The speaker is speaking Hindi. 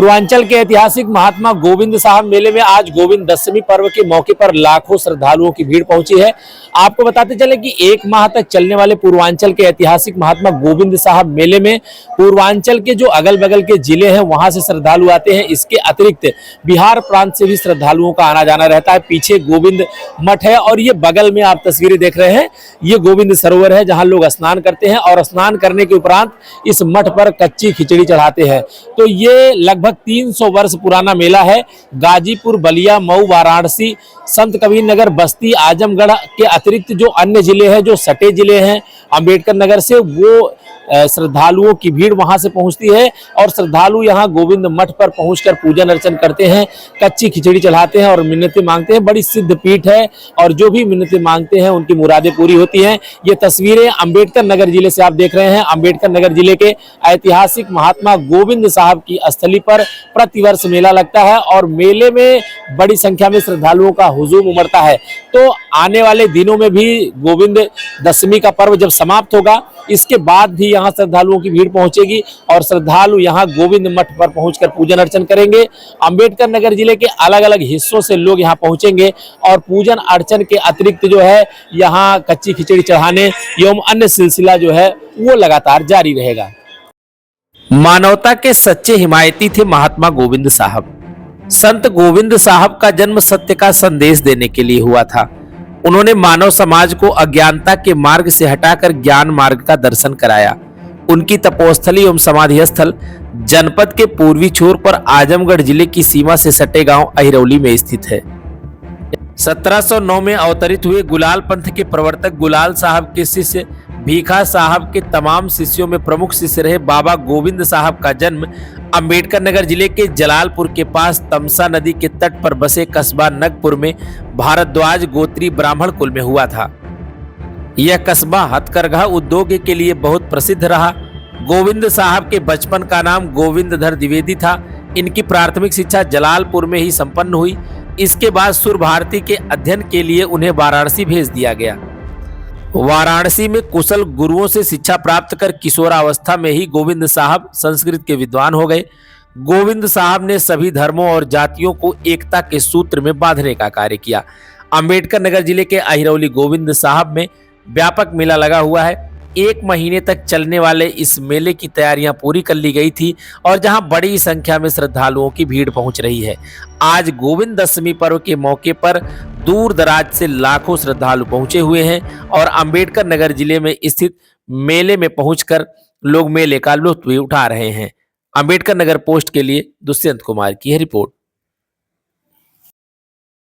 पूर्वांचल के ऐतिहासिक महात्मा गोविंद साहब मेले में आज गोविंद दशमी पर्व के मौके पर लाखों श्रद्धालुओं की भीड़ पहुंची है। आपको बताते चले कि एक माह तक चलने वाले पूर्वांचल के ऐतिहासिक महात्मा गोविंद साहब मेले में पूर्वांचल के जो अगल बगल के जिले हैं वहां से श्रद्धालु आते हैं। इसके अतिरिक्त बिहार प्रांत से भी श्रद्धालुओं का आना जाना रहता है। पीछे गोविंद मठ है और ये बगल में आप तस्वीरें देख रहे हैं, ये गोविंद सरोवर है जहां लोग स्नान करते हैं और स्नान करने के उपरांत इस मठ पर कच्ची खिचड़ी चढ़ाते हैं। तो ये लगभग 300 वर्ष पुराना मेला है। गाजीपुर, बलिया, मऊ, वाराणसी, संत कबीर नगर, बस्ती, आजमगढ़ के अतिरिक्त जो अन्य जिले हैं, जो सटे जिले हैं अंबेडकर नगर से, वो श्रद्धालुओं की भीड़ वहां से पहुंचती है और श्रद्धालु यहां गोविंद मठ पर पहुंचकर पूजन अर्चन करते हैं, कच्ची खिचड़ी चढ़ाते हैं और मिन्नतें मांगते हैं। बड़ी सिद्ध पीठ है और जो भी मिन्नतें मांगते हैं उनकी मुरादें पूरी होती हैं। ये तस्वीरें अंबेडकर नगर जिले से आप देख रहे हैं। अंबेडकर नगर जिले के ऐतिहासिक महात्मा गोविंद साहब की स्थली पर प्रतिवर्ष मेला लगता है और मेले में बड़ी संख्या में श्रद्धालुओं का हुजूम उमड़ता है। तो आने वाले दिनों में भी गोविंद दशमी का पर्व जब समाप्त होगा, इसके बाद भी यहाँ श्रद्धालुओं की भीड़ पहुंचेगी और श्रद्धालु यहाँ गोविंद मठ पर पहुंचकर पूजन अर्चन करेंगे। अंबेडकर नगर जिले के अलग अलग हिस्सों से लोग यहाँ पहुंचेंगे और पूजन अर्चन के अतिरिक्त जो है यहाँ कच्ची खिचड़ी चढ़ाने एवं अन्य सिलसिला जो है वो लगातार जारी रहेगा। मानवता के सच्चे हिमायती थे महात्मा गोविंद साहब। संत गोविंद साहब का जन्म सत्य का संदेश देने के लिए हुआ था। उन्होंने मानव समाज को अज्ञानता के मार्ग से हटाकर ज्ञान मार्ग का दर्शन कराया। उनकी तपोस्थली एवं समाधि स्थल जनपद के पूर्वी छोर पर आजमगढ़ जिले की सीमा से सटे गांव अहिरौली में स्थित है। 1709 में अवतरित हुए गुलाल पंथ के प्रवर्तक गुलाल साहब के शिष्य भीखा साहब के तमाम शिष्यों में प्रमुख शिष्य रहे बाबा गोविंद साहब का जन्म अंबेडकर नगर जिले के जलालपुर के पास तमसा नदी के तट पर बसे कस्बा नगपुर में भारद्वाज गोत्री ब्राह्मण कुल में हुआ था। यह कस्बा हथकरघा उद्योग के लिए बहुत प्रसिद्ध रहा। गोविंद साहब के बचपन का नाम गोविंदधर द्विवेदी था। इनकी प्राथमिक शिक्षा जलालपुर में ही संपन्न हुई। इसके बाद सुर भारती के अध्ययन के लिए उन्हें वाराणसी भेज दिया गया। वाराणसी में कुशल गुरुओं से शिक्षा प्राप्त कर किशोरावस्था में ही गोविंद साहब संस्कृत के विद्वान हो गए। गोविंद साहब ने सभी धर्मों और जातियों को एकता के सूत्र में बांधने का कार्य किया। अंबेडकर नगर जिले के अहिरौली गोविंद साहब में व्यापक मेला लगा हुआ है। 1 महीने तक चलने वाले इस मेले की तैयारियां पूरी कर ली गई थी और जहां बड़ी संख्या में श्रद्धालुओं की भीड़ पहुंच रही है। आज गोविंद दशमी पर्व के मौके पर दूर दराज से लाखों श्रद्धालु पहुंचे हुए हैं और अंबेडकर नगर जिले में स्थित मेले में पहुंचकर लोग मेले का लुत्फ भी उठा रहे हैं। अंबेडकर नगर पोस्ट के लिए दुष्यंत कुमार की यह रिपोर्ट।